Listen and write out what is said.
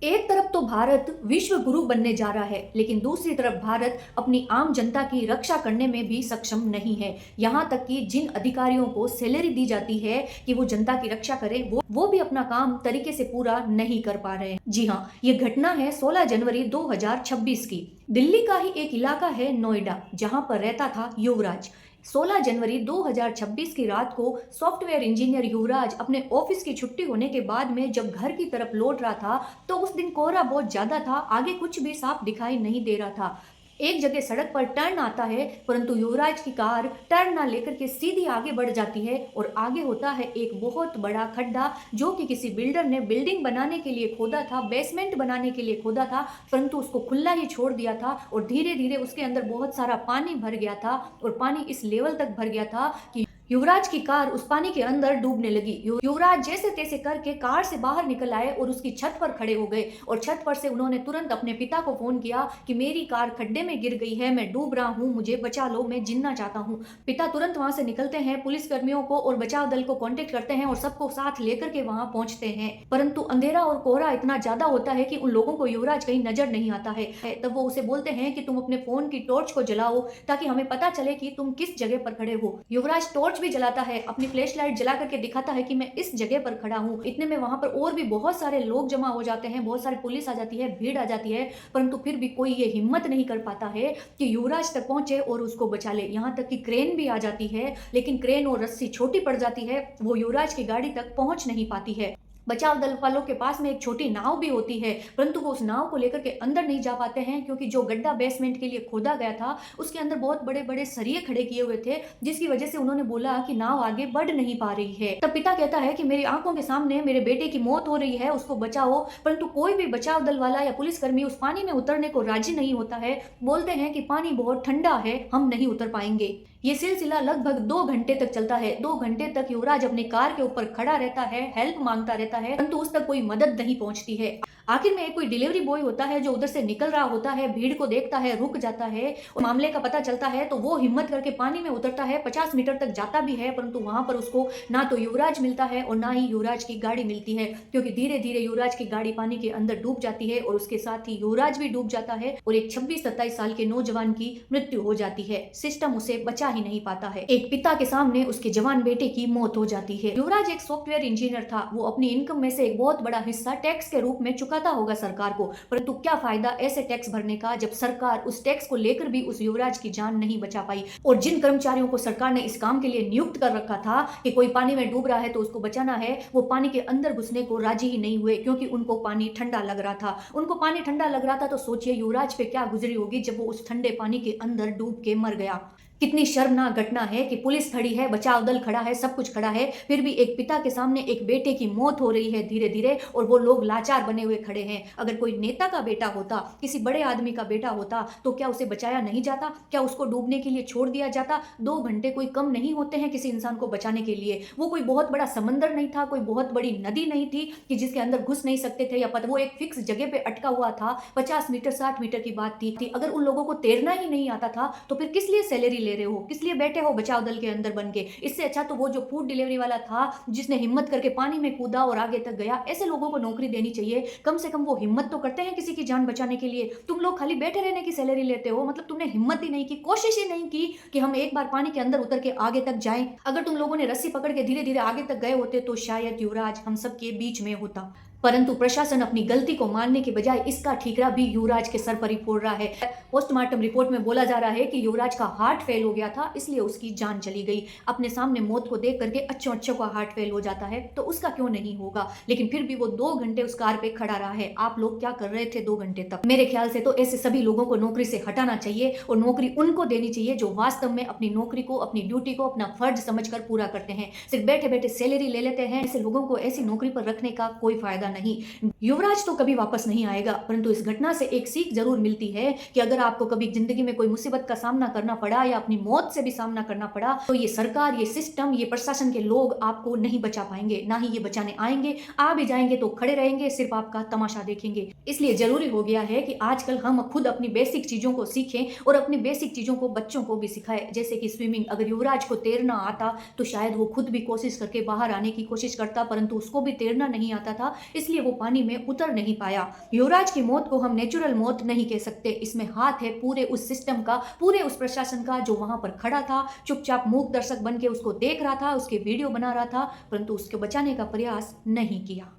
एक तरफ तो भारत विश्व गुरु बनने जा रहा है, लेकिन दूसरी तरफ भारत अपनी आम जनता की रक्षा करने में भी सक्षम नहीं है। यहाँ तक कि जिन अधिकारियों को सैलरी दी जाती है कि वो जनता की रक्षा करें, वो भी अपना काम तरीके से पूरा नहीं कर पा रहे हैं। जी हाँ, ये घटना है 16 जनवरी 2026 की। दिल्ली का ही एक इलाका है नोएडा, जहाँ पर रहता था युवराज। 16 जनवरी 2026 की रात को सॉफ्टवेयर इंजीनियर युवराज अपने ऑफिस की छुट्टी होने के बाद में जब घर की तरफ लौट रहा था तो उस दिन कोहरा बहुत ज्यादा था, आगे कुछ भी साफ दिखाई नहीं दे रहा था। एक जगह सड़क पर टर्न आता है, परंतु युवराज की कार टर्न ना लेकर के सीधी आगे बढ़ जाती है और आगे होता है एक बहुत बड़ा खड्डा, जो कि किसी बिल्डर ने बिल्डिंग बनाने के लिए खोदा था, बेसमेंट बनाने के लिए खोदा था, परंतु उसको खुला ही छोड़ दिया था और धीरे धीरे उसके अंदर बहुत सारा पानी भर गया था और पानी इस लेवल तक भर गया था कि युवराज की कार उस पानी के अंदर डूबने लगी। युवराज जैसे तैसे करके कार से बाहर निकल आए और उसकी छत पर खड़े हो गए और छत पर से उन्होंने तुरंत अपने पिता को फोन किया कि मेरी कार खड्डे में गिर गई है, मैं डूब रहा हूँ, मुझे बचा लो, मैं जिन्ना चाहता हूँ। पिता तुरंत वहां से निकलते हैं, पुलिस कर्मियों को और बचाव दल को कांटेक्ट करते हैं और सबको साथ लेकर के वहां पहुंचते हैं, परंतु अंधेरा और कोहरा इतना ज्यादा होता है कि उन लोगों को युवराज कहीं नजर नहीं आता है। तब वो उसे बोलते हैं कि तुम अपने फोन की टॉर्च को जलाओ ताकि हमें पता चले कि तुम किस जगह पर खड़े हो। युवराज टॉर्च भी जलाता है, अपनी फ्लैश लाइट जला करके दिखाता है कि मैं इस जगह पर खड़ा हूँ। इतने में वहां पर और भी बहुत सारे लोग जमा हो जाते हैं, बहुत सारी पुलिस आ जाती है, भीड़ आ जाती है, परंतु फिर भी कोई ये हिम्मत नहीं कर पाता है कि युवराज तक पहुंचे और उसको बचा ले। यहाँ तक कि क्रेन भी आ जाती है, लेकिन क्रेन और रस्सी छोटी पड़ जाती है, वो युवराज की गाड़ी तक पहुंच नहीं पाती है। बचाव दल वालों के पास में एक छोटी नाव भी होती है, परंतु वो उस नाव को लेकर के अंदर नहीं जा पाते हैं, क्योंकि जो गड्ढा बेसमेंट के लिए खोदा गया था उसके अंदर बहुत बड़े बड़े सरिये खड़े किए हुए थे, जिसकी वजह से उन्होंने बोला कि नाव आगे बढ़ नहीं पा रही है। तब पिता कहता है कि मेरी आंखों के सामने मेरे बेटे की मौत हो रही है, उसको बचाओ, परंतु कोई भी बचाव दल वाला या पुलिसकर्मी उस पानी में उतरने को राजी नहीं होता है। बोलते हैं कि पानी बहुत ठंडा है, हम नहीं उतर पाएंगे। ये सिलसिला लगभग 2 घंटे तक चलता है। 2 घंटे तक युवराज अपनी कार के ऊपर खड़ा रहता है, हेल्प मांगता रहता है, परंतु उस तक कोई मदद नहीं पहुंचती है। आखिर में एक कोई डिलीवरी बॉय होता है जो उधर से निकल रहा होता है, भीड़ को देखता है, रुक जाता है और मामले का पता चलता है तो वो हिम्मत करके पानी में उतरता है, 50 मीटर तक जाता भी है, परंतु वहां पर उसको ना तो युवराज मिलता है और ना ही युवराज की गाड़ी मिलती है, क्योंकि धीरे धीरे युवराज की गाड़ी पानी के अंदर डूब जाती है और उसके साथ ही युवराज भी डूब जाता है और एक 26-27 साल के नौजवान की मृत्यु हो जाती है। सिस्टम उसे बचा ही नहीं पाता है। एक पिता के सामने उसके जवान बेटे की मौत हो जाती है। युवराज एक सॉफ्टवेयर इंजीनियर था, वो अपनी इनकम में से एक बहुत बड़ा हिस्सा टैक्स के रूप में चुकाता होगा सरकार को, परंतु क्या फायदा ऐसे टैक्स भरने का जब सरकार उस टैक्स को लेकर भी उस युवराज की जान नहीं बचा पाई। और जिन कर्मचारियों को सरकार ने इस काम के लिए नियुक्त कर रखा था कि कोई पानी में डूब रहा है तो उसको बचाना है, वो पानी के अंदर घुसने को राजी ही नहीं हुए, क्योंकि उनको पानी ठंडा लग रहा था। उनको पानी ठंडा लग रहा था तो सोचिए युवराज पे क्या गुजरी होगी जब वो उस ठंडे पानी के अंदर डूब के मर गया। कितनी शर्मनाक घटना है कि पुलिस खड़ी है, बचाव दल खड़ा है, सब कुछ खड़ा है, फिर भी एक पिता के सामने एक बेटे की मौत हो रही है धीरे धीरे और वो लोग लाचार बने हुए खड़े हैं। अगर कोई नेता का बेटा होता, किसी बड़े आदमी का बेटा होता, तो क्या उसे बचाया नहीं जाता? क्या उसको डूबने के लिए छोड़ दिया जाता? 2 घंटे कोई कम नहीं होते हैं किसी इंसान को बचाने के लिए। वो कोई बहुत बड़ा समंदर नहीं था, कोई बहुत बड़ी नदी नहीं थी कि जिसके अंदर घुस नहीं सकते थे, या पता वो एक फिक्स जगह पे अटका हुआ था। 50 मीटर 60 मीटर की बात थी। अगर उन लोगों को तैरना ही नहीं आता था तो फिर किस लिए सैलरी ले रहे हो, किस लिए बैठे हो बचाव दल के अंदर बन के? इससे अच्छा तो वो जो फूड डिलीवरी वाला था, जिसने हिम्मत करके पानी में कूदा और आगे तक गया, ऐसे लोगों को नौकरी देनी चाहिए। कम से कम वो हिम्मत तो करते हैं किसी की जान बचाने के लिए। तुम लोग खाली बैठे रहने की सैलरी लेते हो, मतलब तुमने हिम्मत ही नहीं की, कोशिश ही नहीं की कि हम एक बार पानी के अंदर उतर के आगे तक जाएं। अगर तुम लोगों ने रस्सी पकड़ के धीरे धीरे आगे तक गए होते तो शायद युवराज हम सब के बीच में होता, परंतु प्रशासन अपनी गलती को मानने के बजाय इसका ठीकरा भी युवराज के सर पर ही फोड़ रहा है। पोस्टमार्टम रिपोर्ट में बोला जा रहा है कि युवराज का हार्ट फेल हो गया था, इसलिए उसकी जान चली गई। अपने सामने मौत को देख करके अच्छों का हार्ट फेल हो जाता है तो उसका क्यों नहीं होगा, लेकिन फिर भी वो 2 घंटे उस कार पे खड़ा रहा है। आप लोग क्या कर रहे थे 2 घंटे तक? मेरे ख्याल से तो ऐसे सभी लोगों को नौकरी से हटाना चाहिए और नौकरी उनको देनी चाहिए जो वास्तव में अपनी नौकरी को, अपनी ड्यूटी को अपना फर्ज समझकर पूरा करते हैं। सिर्फ बैठे बैठे सैलरी ले लेते हैं, ऐसे लोगों को ऐसी नौकरी पर रखने का कोई फायदा नहीं। युवराज तो कभी वापस नहीं आएगा, परंतु इस घटना से एक सीख जरूर मिलती है कि अगर आपको कभी जिंदगी में कोई मुसीबत का सामना करना पड़ा या अपनी मौत से भी सामना करना पड़ा तो ये सरकार, ये सिस्टम, ये प्रशासन के लोग आपको नहीं बचा पाएंगे, ना ही ये बचाने आएंगे। आ भी जाएंगे तो खड़े रहेंगे, सिर्फ आपका तमाशा देखेंगे। इसलिए जरूरी हो गया है कि आजकल हम खुद अपनी बेसिक चीजों को सीखें और अपनी बेसिक चीजों को बच्चों को भी सिखाएं, जैसे कि स्विमिंग। अगर युवराज को तैरना आता तो शायद वो खुद भी कोशिश करके बाहर आने की कोशिश करता, परंतु उसको भी तैरना नहीं आता था, इस इसलिए वो पानी में उतर नहीं पाया। युवराज की मौत को हम नेचुरल मौत नहीं कह सकते, इसमें हाथ है पूरे उस सिस्टम का, पूरे उस प्रशासन का जो वहां पर खड़ा था, चुपचाप मूक दर्शक बन के उसको देख रहा था, उसके वीडियो बना रहा था, परंतु उसको बचाने का प्रयास नहीं किया।